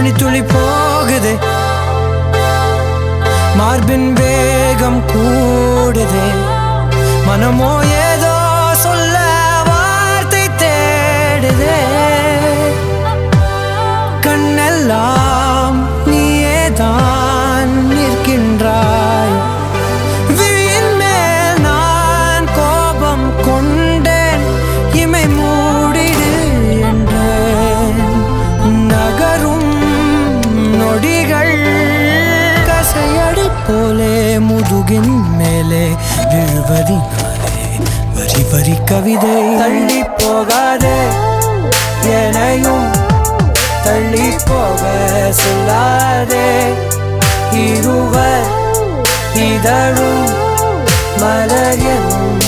மணித்துளி போகுதே, மார்பின் வேகம் கூடுதே, மனமோ ஏதோ சொல்ல வார்த்தை தேடுதே. கண்ணெல்லாம் நீயேதான் நிற்கின்றாய், விழியின் மேல் நான் கோபம் கொண்டேன், இமை மூடிடு என்றேன். நகரும் நொடிகள் கசையடி போலே முதுகின் மேலே விழுவதினாலே வரி வரி கவிதை. தள்ளி போகாதே, எனையும் தள்ளி போக சொல்லாதே. இருவர் இதழும் மலர் என்னும்